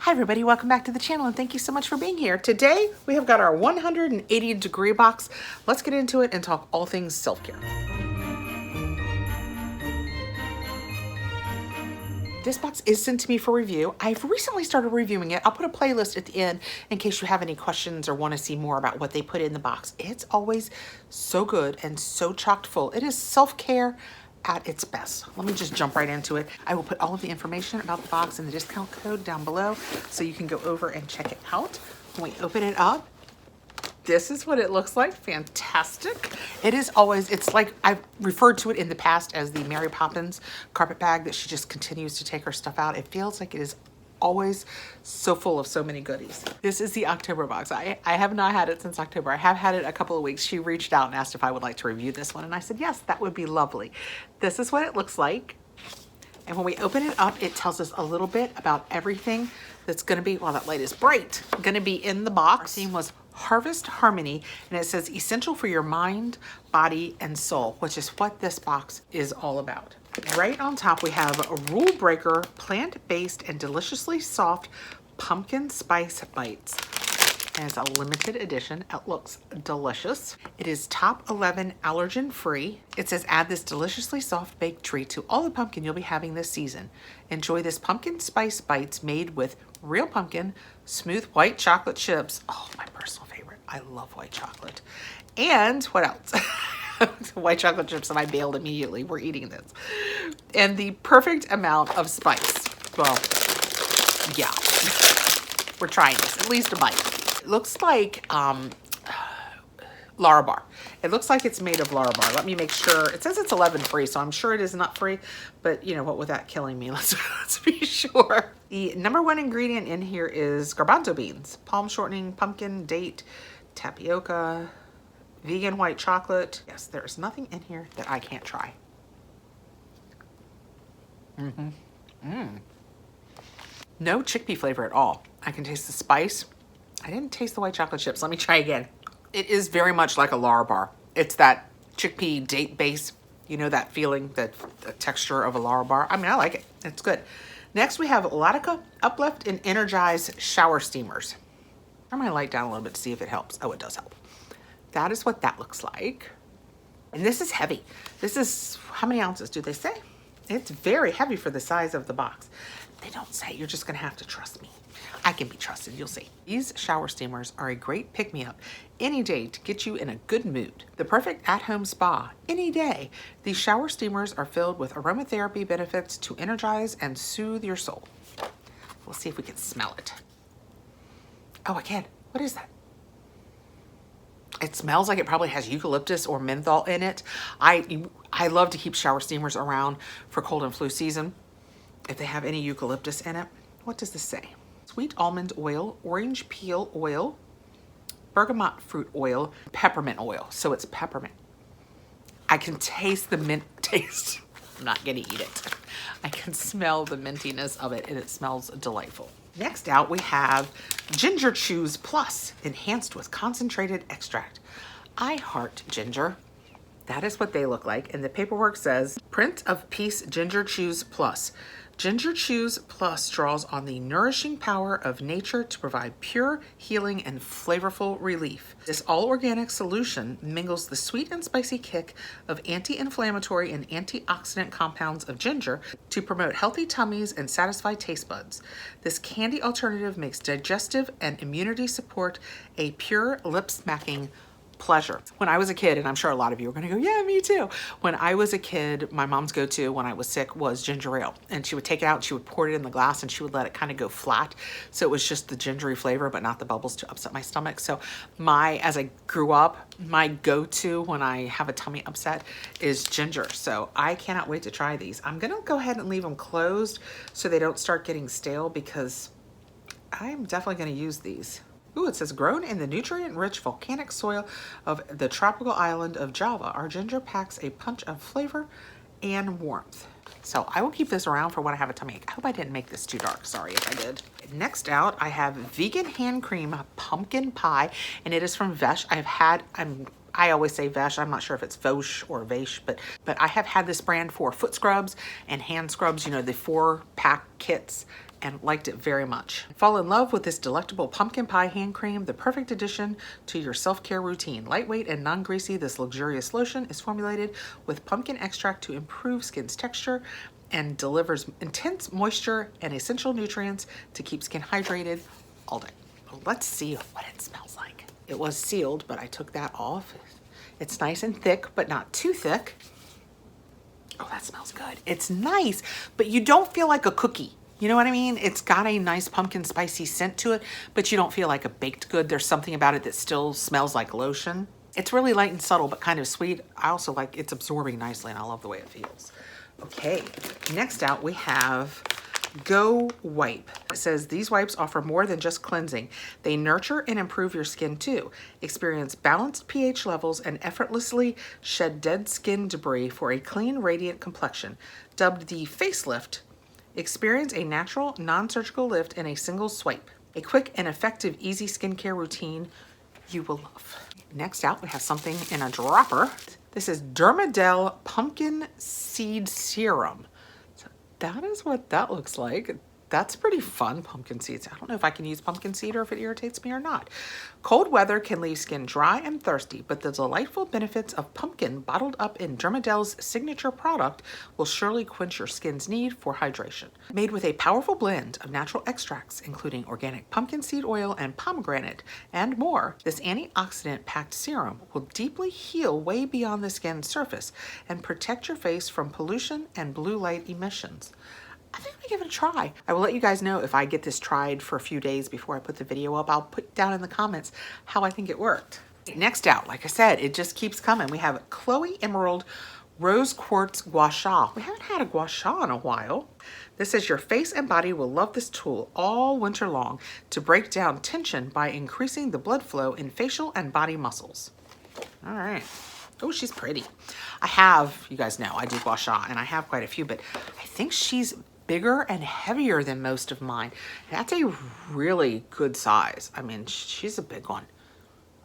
Hi everybody, welcome back to the channel and thank you so much for being here. Today we have got our 180-degree box. Let's get into it and talk all things self-care. This box is sent to me for review. I've recently started reviewing it. I'll put a playlist at the end in case you have any questions or want to see more about what they put in the box. It's always so good and so chock full. It is self-care at its best. Let me just jump right into it. I will put all of the information about the box and the discount code down below so you can go over and check it out. When we open it up, this is what it looks like. Fantastic. It is always, it's like I've referred to it in the past as the Mary Poppins carpet bag that she just continues to take her stuff out. It feels like it is always so full of so many goodies. This is the October box. I have not had it since October. I have had it a couple of weeks. She reached out and asked if I would like to review this one and I said, yes, that would be lovely. This is what it looks like. And when we open it up, it tells us a little bit about everything that's gonna be, well, that light is bright, gonna be in the box. Our theme was Harvest Harmony, and it says essential for your mind, body, and soul, which is what this box is all about. Right on top, we have a Rule Breaker, plant-based and deliciously soft pumpkin spice bites. And it's a limited edition. It looks delicious. It is top 11 allergen free. It says add this deliciously soft baked treat to all the pumpkin you'll be having this season. Enjoy this pumpkin spice bites made with real pumpkin, smooth white chocolate chips. Oh, my personal favorite. I love white chocolate. And what else? White chocolate chips, and I bailed immediately. We're eating this. And the perfect amount of spice. Well, yeah. We're trying this. At least a bite. It looks like Larabar. It looks like it's made of Larabar. Let me make sure. It says it's 11 free, so I'm sure it is not free. But you know what, with that killing me, let's be sure. The number one ingredient in here is garbanzo beans, palm shortening, pumpkin, date, tapioca, vegan white chocolate. Yes, there's nothing in here that I can't try. No chickpea flavor at all. I can taste the spice. I didn't taste the white chocolate chips. Let me try again. It is very much like a Larabar. It's that chickpea date base. You know that feeling, the texture of a Larabar. I mean, I like it. It's good. Next, we have Laica Uplift and Energize shower steamers. Turn my light down a little bit to see if it helps. Oh, it does help. That is what that looks like. And this is heavy. This is, how many ounces do they say? It's very heavy for the size of the box. They don't say, you're just gonna have to trust me. I can be trusted, you'll see. These shower steamers are a great pick-me-up any day to get you in a good mood. The perfect at-home spa any day. These shower steamers are filled with aromatherapy benefits to energize and soothe your soul. We'll see if we can smell it. Oh, I can. What is that? It smells like it probably has eucalyptus or menthol in it. I love to keep shower steamers around for cold and flu season. If they have any eucalyptus in it. What does this say? Sweet almond oil, orange peel oil, bergamot fruit oil, peppermint oil. So it's peppermint. I can taste the mint taste. I'm not gonna eat it. I can smell the mintiness of it and it smells delightful. Next out, we have Ginger Chews Plus, enhanced with concentrated extract. I heart ginger. That is what they look like. And the paperwork says, Print of Peace Ginger Chews Plus. Ginger Chews Plus draws on the nourishing power of nature to provide pure, healing, and flavorful relief. This all-organic solution mingles the sweet and spicy kick of anti-inflammatory and antioxidant compounds of ginger to promote healthy tummies and satisfy taste buds. This candy alternative makes digestive and immunity support a pure, lip-smacking pleasure. When I was a kid, and I'm sure a lot of you are gonna go, yeah, me too. When I was a kid, my mom's go-to when I was sick was ginger ale. And she would take it out, she would pour it in the glass, and she would let it kind of go flat. So it was just the gingery flavor, but not the bubbles to upset my stomach. So as I grew up, my go-to when I have a tummy upset is ginger. So I cannot wait to try these. I'm gonna go ahead and leave them closed so they don't start getting stale because I'm definitely gonna use these. Ooh, it says grown in the nutrient-rich volcanic soil of the tropical island of Java, our ginger packs a punch of flavor and warmth. So I will keep this around for when I have a tummy ache. I hope I didn't make this too dark. Sorry if I did. Next out, I have vegan hand cream pumpkin pie, and it is from Vesh. I always say Vesh. I'm not sure if it's Vosh or Vesh, but I have had this brand for foot scrubs and hand scrubs, you know, the 4-pack kits. and liked it very much. Fall in love with this delectable pumpkin pie hand cream, the perfect addition to your self-care routine. Lightweight and non-greasy, this luxurious lotion is formulated with pumpkin extract to improve skin's texture and delivers intense moisture and essential nutrients to keep skin hydrated all day. Well, let's see what it smells like. It was sealed, but I took that off. It's nice and thick, but not too thick. Oh, that smells good. It's nice, but you don't feel like a cookie. You know what I mean? It's got a nice pumpkin spicy scent to it, but you don't feel like a baked good. There's something about it that still smells like lotion. It's really light and subtle, but kind of sweet. I also like it's absorbing nicely, and I love the way it feels. Okay, next out we have Go Wipe. It says these wipes offer more than just cleansing. They nurture and improve your skin too. Experience balanced pH levels and effortlessly shed dead skin debris for a clean, radiant complexion. Dubbed the facelift, experience a natural, non-surgical lift in a single swipe. A quick and effective, easy skincare routine you will love. Next out, we have something in a dropper. This is Dermadel Pumpkin Seed Serum. So that is what that looks like. That's pretty fun, pumpkin seeds. I don't know if I can use pumpkin seed or if it irritates me or not. Cold weather can leave skin dry and thirsty, but the delightful benefits of pumpkin bottled up in Dermadel's signature product will surely quench your skin's need for hydration. Made with a powerful blend of natural extracts, including organic pumpkin seed oil and pomegranate and more, this antioxidant-packed serum will deeply heal way beyond the skin's surface and protect your face from pollution and blue light emissions. I think I'm gonna give it a try. I will let you guys know if I get this tried for a few days before I put the video up. I'll put down in the comments how I think it worked. Next out, like I said, it just keeps coming. We have Chloe Emerald Rose Quartz Guacha. We haven't had a guacha in a while. This says your face and body will love this tool all winter long to break down tension by increasing the blood flow in facial and body muscles. All right. Oh, she's pretty. I have, you guys know, I do guacha and I have quite a few, but I think she's bigger and heavier than most of mine. That's a really good size. I mean, she's a big one.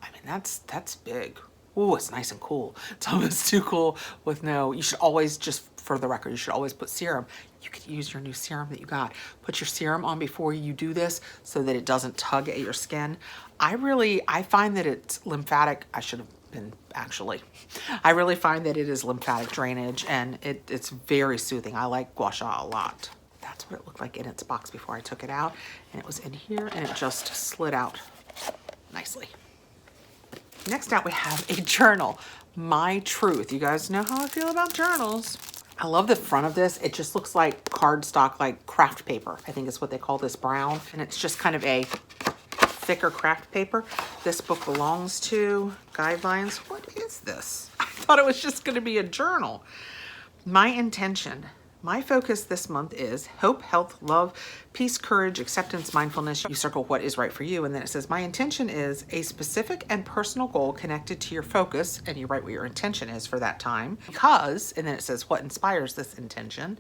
I mean, that's big. Ooh, it's nice and cool. It's almost too cool with no, you should always, just for the record, you should always put serum. You could use your new serum that you got. Put your serum on before you do this so that it doesn't tug at your skin. I find that it's lymphatic. I should have been actually. I really find that it is lymphatic drainage and it's very soothing. I like guacha a lot. That's what it looked like in its box before I took it out. And it was in here and it just slid out nicely. Next out we have a journal, My Truth. You guys know how I feel about journals. I love the front of this. It just looks like cardstock, like craft paper. I think is what they call this brown. And it's just kind of a thicker craft paper. This book belongs to Guidelines. What is this? I thought it was just going to be a journal. My intention, my focus this month is hope, health, love, peace, courage, acceptance, mindfulness. You circle what is right for you. And then it says, my intention is a specific and personal goal connected to your focus. And you write what your intention is for that time. Because, and then it says, what inspires this intention?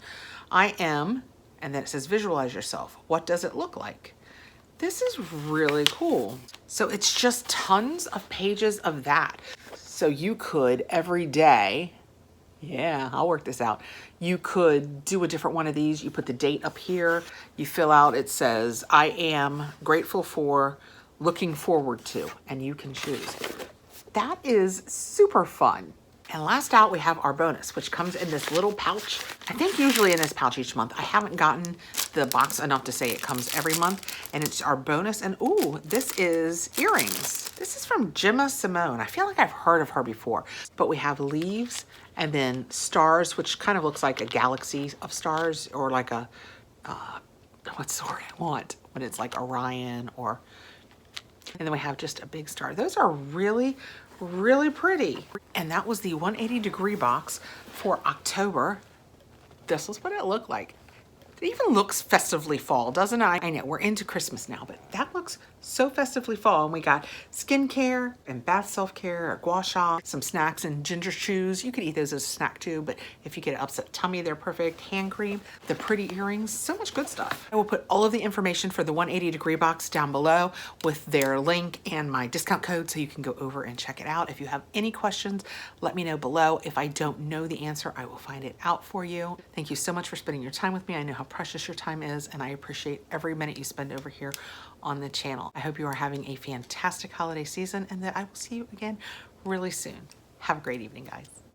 I am, and then it says, visualize yourself. What does it look like? This is really cool. So it's just tons of pages of that. So you could every day, yeah, I'll work this out. You could do a different one of these. You put the date up here. You fill out, it says, I am grateful for, looking forward to, and you can choose. That is super fun. And last out, we have our bonus, which comes in this little pouch. I think usually in this pouch each month. I haven't gotten the box enough to say it comes every month. And it's our bonus. And ooh, this is earrings. This is from Gemma Simone. I feel like I've heard of her before. But we have leaves and then stars, which kind of looks like a galaxy of stars, or like a, what's the word I want? When it's like Orion or, and then we have just a big star. Those are really pretty. And that was the 180-degree box for October. This is what it looked like. It even looks festively fall, doesn't it? I know we're into Christmas now, but that looks so festively fall. And we got skincare and bath self-care, or gua sha, some snacks and ginger chews. You could eat those as a snack too, but if you get an upset tummy, they're perfect. Hand cream, the pretty earrings, so much good stuff. I will put all of the information for the 180-degree box down below with their link and my discount code so you can go over and check it out. If you have any questions, let me know below. If I don't know the answer, I will find it out for you. Thank you so much for spending your time with me. I know how precious your time is, and I appreciate every minute you spend over here on the channel. I hope you are having a fantastic holiday season and that I will see you again really soon. Have a great evening, guys.